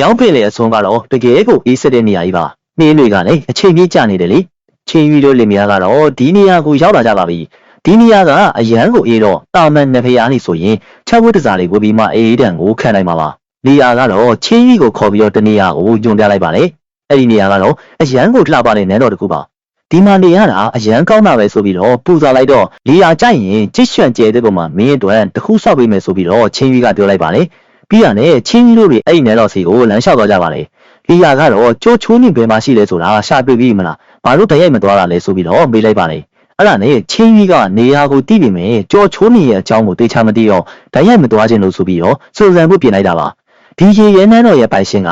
မြောင်းပင်လေအစွန်းကတော့တကယ်ကိုအေးဆက်တဲ့နေရာကြီးပါနှင်းတွေကလည်းအချိန်ပြည့်ကျနေတယ်လေချင်းယူတို့လင်မယားကတော့ဒီနေရာကိုရောက်လာကြပါပြီဒီနေရာကအရန်ကိုအေးတော့တာမန်နဖျားနေဆိုရင်ချက်ဝတ်တစားလေးဝယ်ပြီးမှအေးတန်ကိုခံနိုင်မှာပါနေရာကတော့ချင်းယူကိုခေါ်ပြီးတော့တနေရာကိုညွန်ပြလိုက်ပါလေအဲ့ဒီနေရာကတော့အရန်ကိုလှပတဲ့နန်းတော်တစ်ခုပါဒီမှာနေရတာအရန်ကောင်းတာပဲဆိုပြီးတော့ပူဇော်လိုက်တော့နေရာကြိုက်ရင်ကြစ်ရွှန်ကျဲတဲ့ပုံမှာမင်းအတွက်တခုဆောက်ပေးမယ်ဆိုပြီးတော့ချင်းယူကပြောလိုက်ပါလေပြီးရတယ်ချင်းယူတို့တွေအဲ့ဒီနန်းတော်စီကိုလမ်းလျှောက်သွားကြပါလေနေရာကတော့ကြိုးချိုးနေဘယ်မှာရှိလဲဆိုတာရှာတွေ့ပြီမလားဘာလို့တရိုက်မသွားတာလဲဆိုပြီးတော့မေးလိုက်ပါလေအဲ့ဒါနဲ့ချင်းကြီးကနေရာကိုတီးပြီးမယ်ကြော်ချိုးနေရဲ့အကြောင်းကိုသိချမသိတော့တရိုက်မသွားခြင်းလို့ဆိုပြီးတော့စူဇန်ဖို့ပြင်လိုက်တာပါဒီရေရဲနန်းတော်ရဲ့ပိုင်ရှင်က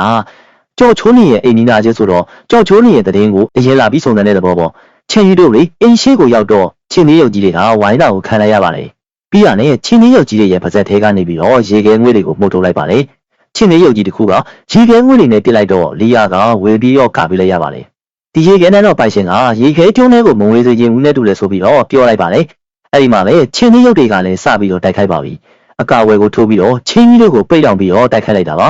ကြော်ချိုးနေရဲ့အိမ်နီးနားချင်းဆိုတော့ကြော်ချိုးနေရဲ့တရင်ကိုအရင်လာပြီးစုံစမ်းတဲ့သဘောပေါ့ချင်းကြီးတို့လေအိမ်ရှိကိုရောက်တော့ချင်းလေးရုပ်ကြီးတွေကဝိုင်းတာကိုခံလိုက်ရပါလေပြီးရတယ်ချင်းလေးရုပ်ကြီးတွေရဲ့ပါဇက်ထဲကနေပြီးတော့ရေခဲငွေတွေကိုမှုတ်ထုတ်လိုက်ပါလေချင်းလေးရုပ်ကြီးတစ်ခုကရေခဲငွေတွေနဲ့ပြစ်လိုက်တော့လီယာကဝေပြီးတော့ကပြီးလိုက်ရပါလေဒီရေခဲနဲ့တော့ပိုင်ရှင်ကရေခဲကျုံးလေးကိုမဝေစေခြင်းဦးနဲ့တူတယ်ဆိုပြီးတော့ပြောလိုက်ပါလေအဲ့ဒီမှာပဲချင်းလေးရုပ်တွေကလည်းစပြီးတော့တိုက်ခိုက်ပါပြီအကာဝယ်ကိုထိုးပြီးတော့ချင်းကြီးတို့ကိုပိတ်တောင်ပြီးတော့တိုက်ခိုက်လိုက်တာပါ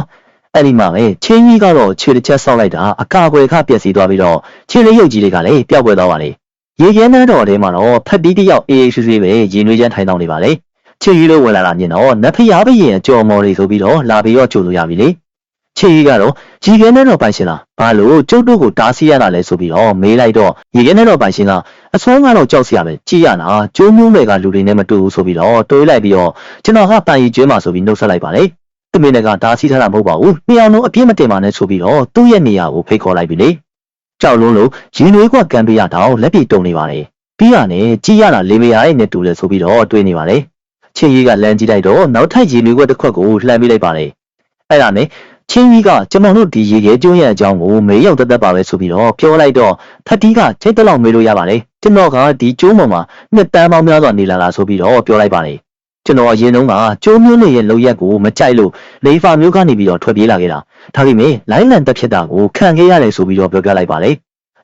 အဲ့ဒီမှာပဲချင်းကြီးကတော့ခြေတစ်ချက်ဆောက်လိုက်တာအကာကွယ်ခပျက်စီးသွားပြီးတော့ချင်းလေးရုပ်ကြီးတွေကလည်းပျောက်ကွယ်သွားပါလေရေခဲနဲ့တော့ထဲမှာတော့ဖက်တီးတယောက်အေးအေးဆေးဆေးပဲရင်နွေးချမ်းထိုင်တောင်းနေပါလေချင်းကြီးတို့ဝင်လာတာမြင်တော့နတ်ဖျားဘရင်အကျော်မော်တွေဆိုပြီးတော့လာပြီးတော့ကြိုလို့ရပြီလေချင်းကြီးကတော့ရေခဲနဲ့တော့ပိုင်ရှင်လားဘာလို့ကျုပ်တို့ကိုတားဆီးရတာလဲဆိုပြီးတော့မေးလိုက်တော့ရေခဲနဲ့တော့ပိုင်ရှင်ကအစွမ်းကတော့ကြောက်စရာပဲကြည်ရနာကျိုးမျိုးတွေကလူတွေနဲ့မတူဘူးဆိုပြီးတော့တွေးလိုက်ပြီးတော့ကျွန်တော်ကပန်ရီကျွဲမှာဆိုပြီးနှုတ်ဆက်လိုက်ပါလေသူမင်းကတားဆီးထားတာမဟုတ်ပါဘူးနှစ်အောင်လုံးအပြစ်မတင်ပါနဲ့ဆိုပြီးတော့သူ့ရဲ့နေရာကိုဖိတ်ခေါ်လိုက်ပြီလေကြောက်လုံးလို့ရင်နွေးကကံပေးရတော့လက်ပြေတုံနေပါလေပြီးရတယ်ကြည်ရတာလေမယားရဲ့နဲ့တူတယ်ဆိုပြီးတော့တွေးနေပါလေချင်းကြီးကလမ်းကြည့်လိုက်တော့နောက်ထပ်ရင်နွေးခွက်တစ်ခွက်ကိုလှမ်းပေးလိုက်ပါလေအဲ့ဒါနဲ့ချင်းကြီးကကျွန်တော်တို့ဒီရေခဲကျွန်းရဲ့အကြောင်းကိုမေးရောက်တတ်ပါပဲဆိုပြီးတော့ပြောလိုက်တော့ထက်တီးကချိတ်တလောက်မေးလို့ရပါလေကျွန်တော်ကဒီကျွန်းပေါ်မှာနှစ်တန်းပေါင်းများစွာနေလာတာဆိုပြီးတော့ပြောလိုက်ပါလေကျွန်တော်အရင်တုန်းကကျွန်းမျိုးနေရဲ့လောက်ရက်ကိုမကြိုက်လို့လေဖာမျိုးကနေပြီးတော့ထွက်ပြေးလာခဲ့တာဒါပေမဲ့လိုင်းလန်တက်ဖြစ်တာကိုခံခဲ့ရတယ်ဆိုပြီးတော့ပြောပြလိုက်ပါလေ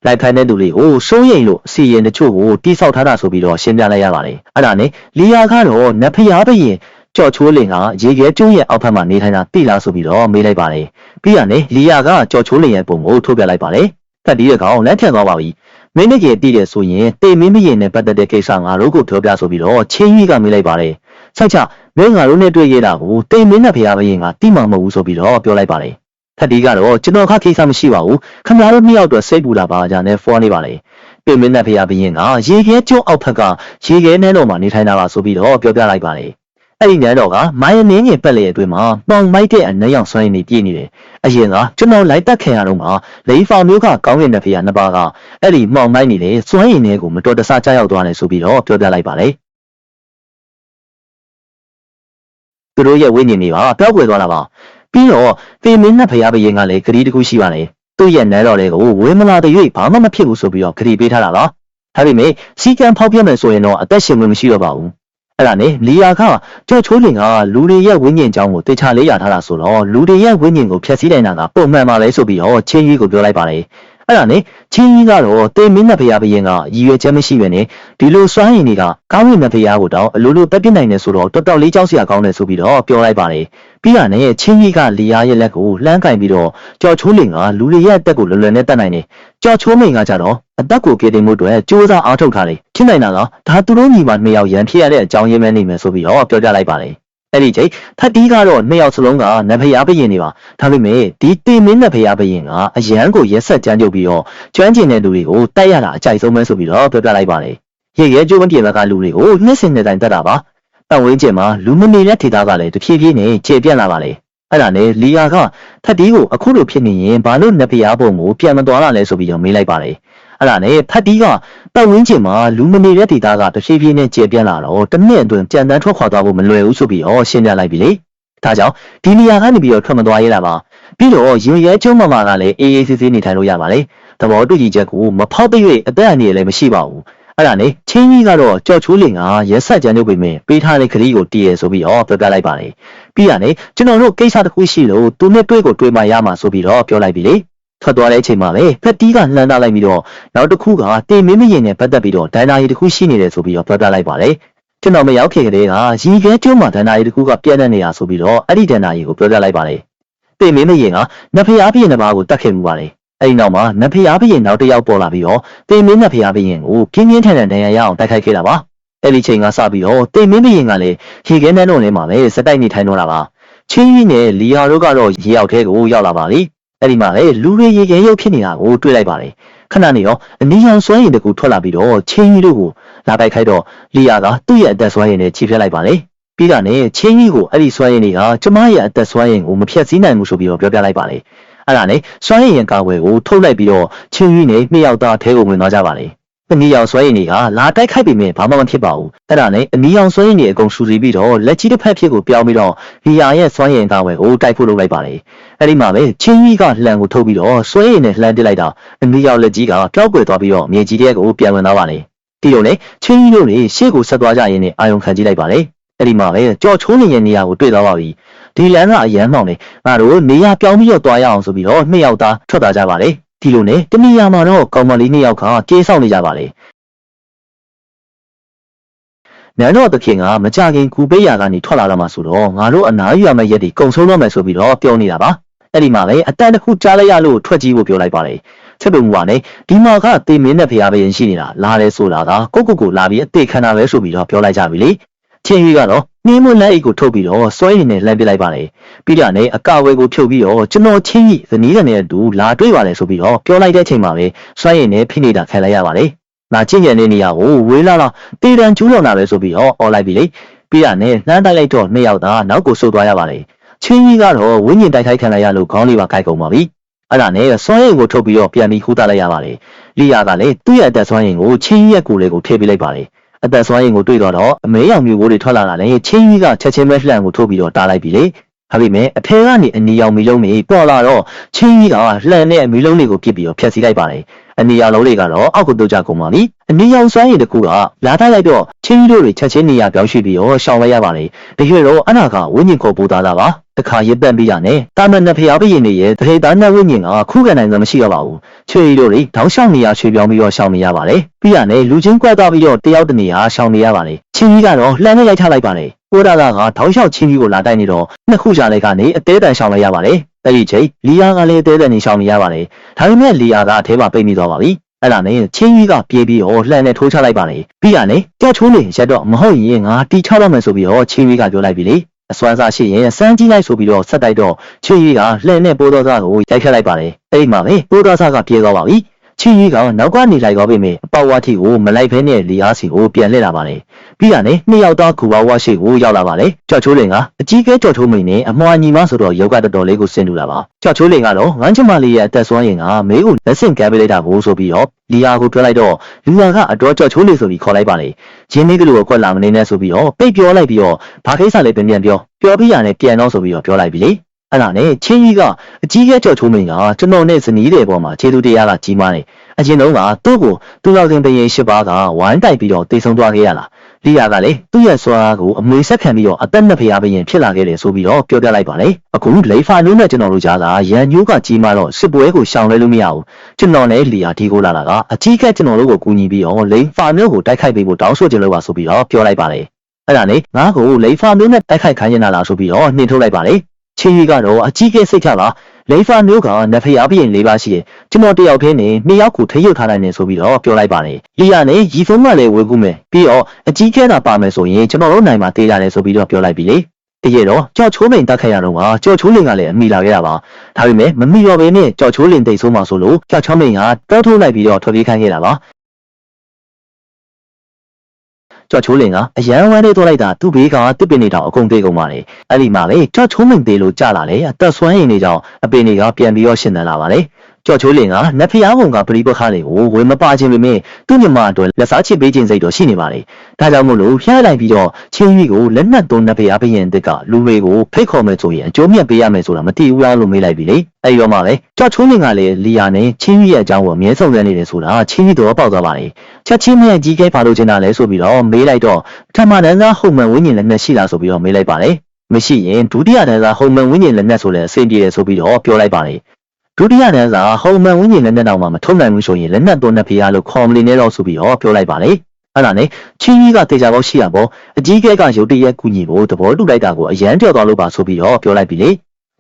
လိုက်ခိုင်းတဲ့သူလေးကိုစိုးရိမ်လို့အစီရင်တချို့ကိုတိဆောက်ထားတာဆိုပြီးတော့ရှင်းပြလိုက်ရပါလေအဲ့ဒါနဲ့လီယာကတော့နဖျားဘရင်ကြော်ချိုးလင်ကရေခဲကျွန်းရဲ့အောက်ဖက်မှာနေထိုင်တာတိလားဆိုပြီးတော့မေးလိုက်ပါတယ်ပြီးရတယ်လီယာကကြော်ချိုးလင်ရဲ့ပုံကိုထုတ်ပြလိုက်ပါတယ်ဖက်တီးတဲ့ကောင်လက်ထက်သွားပါပြီမင်းတကယ်တည်တယ်ဆိုရင်တေမင်းမရင်နဲ့ပတ်သက်တဲ့ကိစ္စငါတို့ကိုပြောပြဆိုပြီးတော့ချင်းကြီးကမေးလိုက်ပါတယ်ဆက်ချမင်းငါတို့နဲ့တွေ့ရတာကိုတေမင်းနဲ့ဖျားဘရင်ကတိမှမဟုတ်ဘူးဆိုပြီးတော့ပြောလိုက်ပါတယ်ဖက်တီးကတော့ကျွန်တော်ခကိစ္စမရှိပါဘူးခင်ဗျားတို့နှစ်ယောက်တော့စိတ်ပူတာပါကြနဲ့ဖော်နေပါလေတေမင်းနဲ့ဖျားဘရင်ကရေခဲကျွန်းအောက်ဖက်ကရေခဲနဲ့တော့မှနေထိုင်တာပါဆိုပြီးတော့ပြောပြလိုက်ပါတယ်အဲ့ဒီနန်းတော်ကမိုင်းနင်းငယ်ပက်လေအတွင်းမှာပေါင်မိုက်တဲ့အနက်ရောက်ဆွမ်းနေပြည့်နေတယ်အရင်ကကျွန်တော်လိုက်တက်ခင်ရတော့မှလေဖောင်မျိုးကကောင်းကင်တဲ့ဖေးရနှစ်ပါးကအဲ့ဒီမှောင်မိုက်နေလေစွမ်းရည်တွေကိုမတော်တဆချရောက်သွားတယ်ဆိုပြီးတော့ပြောပြလိုက်ပါလေသူတို့ရဲ့ဝိညာဉ်တွေပါပျောက်ကွယ်သွားတာပါပြီးတော့ဖေမင်းနဲ့ဖျားဘရင်ကလည်းဂရီတခုရှိပါလေသူ့ရဲ့နန်းတော်တွေကိုဝေမလာတဲ့၍ဘာမှမဖြစ်ဘူးဆိုပြီးတော့ဂရီပေးထားတာပါဒါပေမဲ့စီကံဖောက်ပြမယ်ဆိုရင်တော့အသက်ရှင်မှုမရှိတော့ပါဘူးအဲ့ဒါနဲ့လီယာကကြော်ချိုးလင်ကလူတွေရဲ့ဝိညာဉ်ကြောင်းကိုတေချာလေးရထားတာဆိုတော့လူတွေရဲ့ဝိညာဉ်ကိုဖျက်ဆီးနိုင်တာကပုံမှန်ပါပဲဆိုပြီးတော့ချင်းကြီးကိုပြောလိုက်ပါတယ်အဲ့ဒါနဲ့ချင်းကြီးကတော့တေမင်းနဲ့ဖျားဘရင်ကရည်ရွယ်ချက်မရှိပဲနဲ့ဒီလိုစွမ်းရည်တွေကကောင်းကင်နဲ့ဖျားကိုတော့အလိုလိုတက်ပြစ်နိုင်တယ်ဆိုတော့တော်တော်လေးကြောက်စရာကောင်းတယ်ဆိုပြီးတော့ပြောလိုက်ပါတယ်ပြီးတာနဲ့ချင်းကြီးကလီယာရဲ့လက်ကိုလှမ်းကင်ပြီးတော့ကြော်ချိုးလင်ကလူတွေရဲ့အသက်ကိုလွယ်လွယ်နဲ့တတ်နိုင်တယ်ကြော်ချိုးမိန်ကကြတော့အသက်ကိုကေတင်မှုအတွက်စူးစမ်းအားထုတ်ထားတယ်ဖြစ်နိုင်တာကဒါသူတို့ညီမနှစ်ယောက်ရန်ဖြစ်ရတဲ့အကြောင်းရင်းပဲနေမယ်ဆိုပြီးတော့ပြောပြလိုက်ပါတယ်အဲ့ဒီချိန်ထက်တီးကတော့နှစ်ယောက်စလုံးကနဖျားဘရင်နေပါဒါပေမဲ့ဒီတေမင်းနဖျားဘရင်ကအရန်ကိုရက်ဆက်ကြမ်းကြုတ်ပြီးတော့ကျွမ်းကျင်တဲ့လူတွေကိုတိုက်ရတာအကြိုက်ဆုံးပဲဆိုပြီးတော့ပြောပြလိုက်ပါတယ်ရေရဲကျိုးမပြေဘက်ကလူတွေကိုနှစ်စင်နဲ့တိုင်တက်တာပါပတ်ဝန်းကျင်မှာလူမနေတဲ့ဒေသကလည်းတဖြည်းဖြည်းနဲ့ခြေပြန့်လာပါလေအဲ့ဒါနဲ့လီယာကထက်တီးကိုအခုလိုဖြစ်နေရင်ဘာလို့နဖျားဘုံကိုပြန်မသွားလာလဲဆိုပြီးတော့မေးလိုက်ပါတယ်အဲ့ဒါနဲ့ဖတ်တီးကပတ်ဝန်းကျင်မှာလူမနေတဲ့ဒေသကတဖြည်းဖြည်းနဲ့ကျေပြန့်လာတော့တစ်နှစ်အတွင်းကြံတန်းထွက်ခွာသွားဖို့မလွယ်ဘူးဆိုပြီးတော့ရှင်းပြလိုက်ပြီလေဒါကြောင့်ဒီနေရာကနေပြီးတော့ထွက်မသွားရတာပါပြီးတော့ရင်ရဲကျုံးမမာကလည်းအေးအေးဆေးဆေးနေထိုင်လို့ရပါလေသဘောတူညီချက်ကိုမဖောက်ပြည့်အသက်အန္တရာယ်လည်းမရှိပါဘူးအဲ့ဒါနဲ့ချင်းကြီးကတော့ကြော်ချိုးလင်ကရက်ဆက်ကြမ်းကြုတ်ပေမဲ့ပေးထားတဲ့ခရီးကိုတည်ရဆိုပြီးတော့ပြောပြလိုက်ပါလေပြီးရတယ်ကျွန်တော်တို့ကိစ္စတစ်ခုရှိလို့သူနဲ့တွေ့ကိုတွေ့မှရမှာဆိုပြီးတော့ပြောလိုက်ပြီလေထွက်သွားတဲ့အချိန်မှာပဲဖက်တီးကလှမ်းထားလိုက်ပြီးတော့နောက်တစ်ခုကတင်မင်းမရင်နဲ့ပတ်သက်ပြီးတော့ဒိုင်နာရီတစ်ခုရှိနေတယ်ဆိုပြီးတော့ပြောပြလိုက်ပါလေကျွန်တော်မရောက်ခင်ကတည်းကရီခဲကျွန်းမှာဒိုင်နာရီတစ်ခုကပြန့်နေနေတာဆိုပြီးတော့အဲ့ဒီဒိုင်နာရီကိုပြောပြလိုက်ပါလေ တေမင်းမရင်ကနဖေအားပြင်းတစ်ပါးကိုတတ်ခဲ့မှုပါလေအဲ့ဒီနောက်မှာနဖေအားပြင်းနောက်တစ်ယောက်ပေါ်လာပြီးတော့တေမင်းနဖေအားပြင်းကိုပြင်းပြင်းထန်ထန်တရားရအောင်တိုက်ခိုက်ခဲ့တာပါအဲ့ဒီချိန်ကစပြီးတော့တေမင်းမရင်ကလည်းရေခဲနှန်းတော်ထဲမှာပဲစတိုက်နေထိုင်တော့တာပါချင်းကြီးနဲ့လီယာတို့ကတော့ရေရောက်ထဲကိုရောက်လာပါလေအဲ့ဒီမှာလေလူတွေရေခဲရုပ်ဖြစ်နေတာကိုတွေ့လိုက်ပါလေခဏနေရောအနီရောင်စွမ်းရည်တကူထွက်လာပြီးတော့ချင်းကြီးတို့ကိုလာတိုက်ခိုက်တော့လီယာကသူ့ရဲ့အသက်စွမ်းရည်နဲ့ခြေဖြတ်လိုက်ပါလေပြီးတာနဲ့ချင်းကြီးကိုအဲ့ဒီစွမ်းရည်တွေကကျမရဲ့အသက်စွမ်းရည်ကိုမဖြတ်စည်းနိုင်ဘူးဆိုပြီးတော့ပြောပြလိုက်ပါလေအဲ့ဒါနဲ့စွမ်းရည်ရင်ကာဝယ်ကိုထုတ်လိုက်ပြီးတော့ချင်းကြီးနဲ့နှစ်ယောက်သားထဲကိုဝင်သွားကြပါလေအနီရောင်စွမ်းရည်တွေကလာတိုက်ခိုက်ပြီးမြင်ဘာမှမဖြစ်ပါဘူးအဲ့ဒါနဲ့အနီရောင်စွမ်းရည်တွေအကုန်ရှူစီပြီးတော့လက်ကြီးတစ်ဖက်ဖြစ်ကိုပြောင်းပြီးတော့လီယာရဲ့စွမ်းရည်ကာဝယ်ကိုတိုက်ဖို့လုပ်လိုက်ပါလေအဲ့ဒီမှာပဲချင်းကြီးကလှန်ကိုထုတ်ပြီးတော့စွမ်းရည်နဲ့လှန်ပစ်လိုက်တာအနီရောင်လက်ကြီးကပျောက်ကွယ်သွားပြီးတော့မြေကြီးတဲ့ကိုပြန်ဝင်သွားပါလေဒီလိုနဲ့ချင်းကြီးတို့တွေရှေ့ကိုဆက်သွားကြရင်းနဲ့အာယုံခံကြည့်လိုက်ပါလေအဲ့ဒီမှာပဲကြော်ချိုးနေရဲ့နေရာကိုတွေ့သွားပါပြီဒီလမ်းကအရန်မောင်နေငါတို့နေရာပြောင်းပြီးတော့တွားရအောင်ဆိုပြီးတော့နှစ်ယောက်သားထွက်သွားကြပါလေဒီလိုနဲ့တနေရာမှာတော့ကောင်မလေးနှစ်ယောက်ကကြေးဆောင်နေကြပါလေနန်းတော်သခင်ကမကြခင်ကူပေးရာကနေထွက်လာတော့မှဆိုတော့ငါတို့အနားယူရမယ့်ရက်တွေကုံဆုံးတော့မယ်ဆိုပြီးတော့ပြောနေတာပါအဲ့ဒီမှာပဲအတန်တစ်ခုကြားလိုက်ရလို့ထွက်ကြည့်ဖို့ပြောလိုက်ပါလေချက်ပြုံကလည်းဒီမှာကတေမင်းနဲ့ဖျားပဲရင်ရှိနေတာလာတယ်ဆိုတာကကိုလာပြီးအသေးခံတာပဲဆိုပြီးတော့ပြောလိုက်ကြပြီလေချင်းကြီးကတော့နှင်းမလက်အိတ်ကိုထုတ်ပြီးတော့စွဲရည်နဲ့လှမ်းပစ်လိုက်ပါလေပြီးတာနဲ့အကဝဲကိုဖြုတ်ပြီးတော့ကျွန်တော်ချင်းကြီးဇနီးတဲ့နဲ့အတူလာတွေ့ပါလေဆိုပြီးတော့ပြောလိုက်တဲ့အချိန်မှာပဲစွဲရည်နဲ့ဖိနေတာခံလိုက်ရပါလေနာချင်းရတဲ့နေရာကိုဝေးလာတေတန်ကျူးလွန်တာပဲဆိုပြီးတော့អော်လိုက်ပြီလေပြီးတာနဲ့နှမ်းတိုက်လိုက်တော့နှစ်ယောက်သားနောက်ကိုဆုတ်သွားရပါလေချင်းကြီးကတော့ဝင်းကျင်တိုက်ခိုက်ခံလိုက်ရလို့ခေါင်းလေးပါခိုက်ကုန်ပါပြီအဲ့ဒါနဲ့စွမ်းရည်ကိုထုတ်ပြီးတော့ပြန်ပြီးခူးသားလိုက်ရပါလေလီယာကလည်းသူ့ရဲ့အသက်စွမ်းရည်ကိုချင်းကြီးရဲ့ကိုယ်လေးကိုထည့်ပေးလိုက်ပါလေအသက်စွမ်းရည်ကိုတွေ့တော့အမဲရောင်မျိုးကိုတွေထွက်လာတာလေချင်းကြီးကချက်ချင်းပဲလှန်ကိုထုတ်ပြီးတော့တားလိုက်ပြီလေဒါပေမဲ့အထဲကနေအနီရောင်မီလုံးတွေပေါ်လာတော့ချင်းကြီးကလှန်တဲ့အမီလုံးတွေကိုပြစ်ပြီးတော့ဖျက်ဆီးလိုက်ပါလေအနီရောင်လုံးတွေကတော့အောက်ကိုတုတ်ကြကုန်ပါပြီအနီရောင်စွမ်းရည်တကူကလာတိုက်လိုက်တော့ချင်းကြီးတို့တွေချက်ချင်းနေရာပြောင်းရွှေ့ပြီးတော့ရှောင်လိုက်ရပါလေတကယ်တော့အနာကဝင်းကျင်ကိုပူသားတာပါတခါရစ်ပန့်ပြီးရတယ်တာမန်နှစ်ဖျားပြင်းနေရဲ့တထေသားနဲ့ဝင်းကျင်ကခုခံနိုင်စမရှိတော့ပါဘူးချွေရီတို့တွေတောင်းရှောင်နေရရွှေပြောင်းပြီးတော့ရှောင်နေရပါလေပြီးရတယ်လူချင်းကွက်သွားပြီးတော့တယောက်တနေရာရှောင်နေရပါလေချင်းကြီးကတော့လှမ်းနဲ့ရိုက်ချလိုက်ပါလေကိုဒါကတောင်းလျှောက်ချင်းကြီးကိုလာတိုက်နေတော့နှစ်ခုရှာလိုက်ကနေအသေးတန်ရှောင်လိုက်ရပါလေအဲ့ဒီချိန်လီယာကလည်းအသေးတန်နေရှောင်နေရပါလေဒါပေမဲ့လီယာကအထဲမှာပိတ်မိသွားပါပြီအဲ့ဒါနဲ့ချင်းကြီးကပြေးပြီးတော့လှမ်းနဲ့ထိုးချလိုက်ပါလေပြီးရတယ်ကြောက်ချိုးနေရက်တော့မဟုတ်ရင်ငါတီချောက်တော့မယ်ဆိုပြီးတော့ချင်းကြီးကပြောလိုက်ပြီလေအစွမ်းစားရှိရင်စမ်းကြည့်လိုက်ဆိုပြီးတော့ဆက်တိုက်တော့ချင်းကြီးကလှဲ့နဲ့ပိုးတော်သားကိုရိုက်ခတ်လိုက်ပါတယ်အဲ့ဒီမှာပဲပိုးတော်သားကပြေးသွားပါပြီချင်းကြီးကနောက်ကနေလိုက်သွားပြီမေအပေါဝါထီကိုမလိုက်ဖဲနဲ့လီအားစီကိုပြန်လှည့်လာပါတယ်ပြီးတာနဲ့နှစ်ယောက်သားကူပါဝါရှိကိုရောက်လာပါတယ်ကြောက်ချိုးလင်ကအကြီးကဲကြောက်ချိုးမိန်နဲ့အမွှာညီမဆိုတော့ယောဂတော်တော်လေးကိုဆင်တူလာပါကြောက်ချိုးလင်ကတော့ငန်းချမလေးရဲ့အသက်စွမ်းရင်ကမေကိုလက်ဆင့်ကမ်းပေးလိုက်တာကိုဆိုပြီးတော့လီယာကိုပြောလိုက်တော့လီယာကအတော်ကြောက်ချိုးလေးဆိုပြီးခေါ်လိုက်ပါလေရင်းနှီးကလေးကိုကွက်လာမနေနဲ့ဆိုပြီးတော့ပိတ်ပြောလိုက်ပြီးတော့ဘာကိစ္စလဲပြန်ပြောပြီးရနဲ့ပြန်တော့ဆိုပြီးတော့ပြောလိုက်ပြီလေအဲ့ဒါနဲ့ချင်းကြီးကအကြီးကဲကြောက်ချိုးမိန်ကကျွန်တော်နဲ့ဇနီးတဲ့ပေါ်မှာခြေသူတရားကကြီးမားနေအရင်တုန်းကသူ့ကိုသူ့လောက်တင်ပရင်၈ပါးကဝိုင်းတိုက်ပြီးတော့တိတ်ဆုံးသွားခဲ့ရလားလီယာကလည်းသူ့ရဲ့စွာကိုအမွေဆက်ခံပြီးတော့အသက်နှစ်ဖျားပရင်ဖြစ်လာခဲ့တယ်ဆိုပြီးတော့ပြောပြလိုက်ပါလေအခုလိဖာနုနဲ့ကျွန်တော်တို့ကြားကရန်ညိုးကကြီးမားတော့စစ်ပွဲကိုရှောင်လဲလို့မရဘူးကျွန်တော်နဲ့လီယာဒီကိုလာတာကအကြီးကဲကျွန်တော်တို့ကိုကူညီပြီးတော့လိဖာမျိုးကိုတိုက်ခိုက်ပေးဖို့တောင်းဆိုကြလို့ပါဆိုပြီးတော့ပြောလိုက်ပါလေအဲ့ဒါနဲ့ငါ့ကိုလိဖာမျိုးနဲ့တိုက်ခိုက်ခိုင်းနေတာလားဆိုပြီးတော့နှင်ထုတ်လိုက်ပါလေချင်းကြီးကတော့အကြီးကဲစိတ်ချပါလိဖာမျိုးကနဖျားပရင်၄ပါးရှိတယ်ကျွန်တော်တယောက်တည်းနဲ့နှစ်ယောက်ကိုထိရုပ်ထားနိုင်တယ်ဆိုပြီးတော့ပြောလိုက်ပါလေလီယာနဲ့ရီဖုံးကလည်းဝေကူးမယ်ပြီးတော့အကြီးကဲတာပါမယ်ဆိုရင်ကျွန်တော်တို့နိုင်မှာတေးလာတယ်ဆိုပြီးတော့ပြောလိုက်ပြီလေတကယ်တော့ကြောက်ချိုးလင်တက်ခတ်ရတော့ကကြောက်ချိုးလင်ကလည်းအမိလာခဲ့တာပါဒါပေမဲ့မမိတော့ဘဲနဲ့ကြောက်ချိုးလင်တိတ်ဆိုးမှဆိုလို့ကြောက်ချောင်းလင်ကတောထိုးလိုက်ပြီးတော့ထွက်ပြေးခိုင်းခဲ့တာပါကြောက်ချိုးလင်ကအရန်ဝမ်းလေးသွားလိုက်တာသူ့ဘေးကတစ်ပင်နေတော့အကုန်သေးကုန်ပါလေအဲ့ဒီမှာလေကြောက်ချိုးလင်သေးလို့ကြလာလေအသက်ဆွမ်းရင်နေကြောင်အပင်တွေကပြန်ပြီးတော့ရှင်သန်လာပါလေကြောက်ချိုးလင်ကနတ်ဖျားပုံကပရိပခါတွေကိုဝေမပါခြင်းပေမဲ့သူ့ညီမအတွက်လက်စားချစ်ပေးခြင်းစိတ်တော့ရှိနေပါလေဒါကြောင့်မို့လို့ဖျားလိုက်ပြီးတော့ချင်းကြီးကိုလက်နက်သွန်းနတ်ဖျားဘရင်တက်ကလူတွေကိုဖိတ်ခေါ်မယ်ဆိုရင်အကျိုးမြတ်ပေးရမယ်ဆိုတာမသိဘူးလားလို့မေးလိုက်ပြီလေအဲ့ဒီတော့မှပဲကြောက်ချိုးလင်ကလည်းလီယာနဲ့ချင်းကြီးရဲ့အကြောင်းကိုအမြဲစုံစမ်းနေတယ်ဆိုတာချင်းကြီးတော့ပေါက်သွားပါလေချက်ချင်းမဲ့ကြီးကဲပါလို့ချင်တာလဲဆိုပြီးတော့မေးလိုက်တော့ထမတန်းစားဟုတ်မှန်ဝိညာဉ်လက်နက်ရှိလားဆိုပြီးတော့မေးလိုက်ပါလေမရှိရင်ဒုတိယတန်းစားဟုတ်မှန်ဝိညာဉ်လက်နက်ဆိုလဲအဆင်ပြေတယ်ဆိုပြီးတော့ပြောလိုက်ပါလေဒုတိယတန်းစားဟုံမှန်ဝင်းကျင်လက်နက်တောင်မှမထုံနိုင်ဘူးဆိုရင်လက်နက်သွန်းတဲ့ဖေးရလို့ခေါ်မလီနဲ့တော့ဆိုပြီးတော့ပြောလိုက်ပါလေအဲ့ဒါနဲ့ချင်းကြီးကတေချာပေါက်ရှိရပေါ့အကြီးကဲကရုတ်တရက်ကူညီဖို့သဘောတူလိုက်တာကိုအရန်ပြောသွားလို့ပါဆိုပြီးတော့ပြောလိုက်ပြီလေ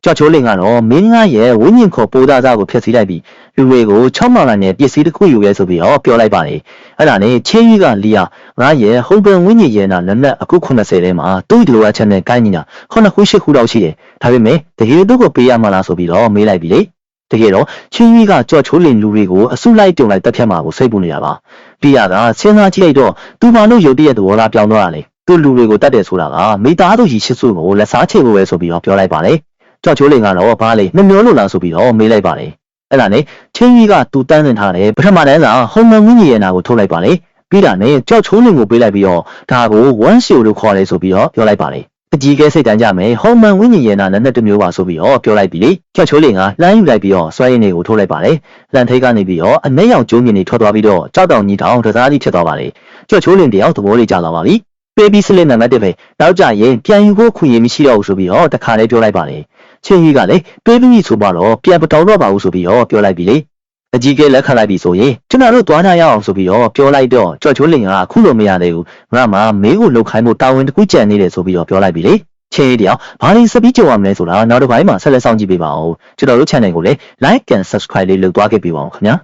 ကြောက်ချိုးလင်ကတော့မင်းငါရဲ့ဝင်းညင်ခေါ်ပိုးသားစားကိုဖျက်ဆီးလိုက်ပြီးလူတွေကို6မောင်လာနဲ့ပစ္စည်းတစ်ခုယူရဲဆိုပြီးတော့ပြောလိုက်ပါတယ်အဲ့ဒါနဲ့ချင်းကြီးကလီယာငါရဲ့ဟုံပန်ဝင်းညင်ရဲ့နာလက်နက်အခု80ထဲမှာသူ့လိုအပ်ချက်နဲ့ကိုင်းနေတာ9ခု10ခုလောက်ရှိတယ်ဒါပေမဲ့တကယ်တော့ကိုပေးရမှာလားဆိုပြီးတော့မေးလိုက်ပြီလေတကယ်တော့ချင်းကြီးကကြောက်ချိုးလင်လူတွေကိုအစုလိုက်တုံလိုက်တက်ဖြတ်မှာကိုစိတ်ပူနေတာပါပြရကစဉ်းစားကြည့်လိုက်တော့သူမလို့ရုပ်တရက်သဘောလားပြောင်းသွားတာလေသူ့လူတွေကိုတတ်တယ်ဆိုတာကမိသားစုကြီးရှစ်စုကိုလက်စားချေဖို့ပဲဆိုပြီးတော့ပြောလိုက်ပါလေကြောက်ချိုးလင်ကတော့ဘာလဲနှမျောလို့လားဆိုပြီးတော့မေးလိုက်ပါတယ်အဲ့ဒါနဲ့ချင်းကြီးကသူတန်းတင်ထားတယ်ပထမတန်းစာဟုံမငင်းကြီးရဲ့နာကိုထုတ်လိုက်ပါလေပြီးတာနဲ့ကြောက်ချိုးလင်ကိုပေးလိုက်ပြီးတော့ဒါကိုဝမ်းရှိုလို့ခေါ်တယ်ဆိုပြီးတော့ပြောလိုက်ပါလေအကြီးကဲစိတ်တန်းကြမယ်ဟုံမန်ဝင်းကြီးရဲ့နာနဲ့တစ်မျိုးပါဆိုပြီးတော့ပြောလိုက်ပြီလေကြောက်ချိုးလင်ကလှမ်းယူလိုက်ပြီးတော့စွဲရည်တွေကိုထုတ်လိုက်ပါလေလှန်ထိတ်ကနေပြီးတော့အမဲရောင်ကျိုးမြင်တွေထွက်သွားပြီးတော့ကြောက်တောင်ကြီးတောင်တစားကြီးဖြစ်သွားပါလေကြောက်ချိုးလင်တယောက်သဘောလေးကျလာပါပြီပေးပြီးစလစ်နံပါတ်1ပဲနောက်ကြရင်ပြန်ယူဖို့ခွင့်ရမရှိတော့ဘူးဆိုပြီးတော့တခါလေးပြောလိုက်ပါလေချင်းကြီးကလည်းတွေးပြီးဆိုပါတော့ပြန်မတော်တော့ပါဘူးဆိုပြီးတော့ပြောလိုက်ပြီလေအကြီးကဲလက်ခံလိုက်ပြီဆိုရင်ကျွန်တော်တို့သွားနာရအောင်ဆိုပြီးတော့ပြောလိုက်တော့ကြော်ချိုးလင်ကအခုလိုမရသေးဘူးငါမှမေးကိုလှုပ်ခိုင်းဖို့တာဝန်တစ်ခုကြံနေတယ်ဆိုပြီးတော့ပြောလိုက်ပြီလေချင်းကြီးတယောက်ဘာလို့စပီးကြုံရမလဲဆိုတာနောက်တစ်ပိုင်းမှာဆက်လက်စောင့်ကြည့်ပေးပါဦးကျွန်တော်တို့ channel ကိုလည်း like and subscribe လေးလုပ်သွားခဲ့ပေးပါဦးခင်ဗျာ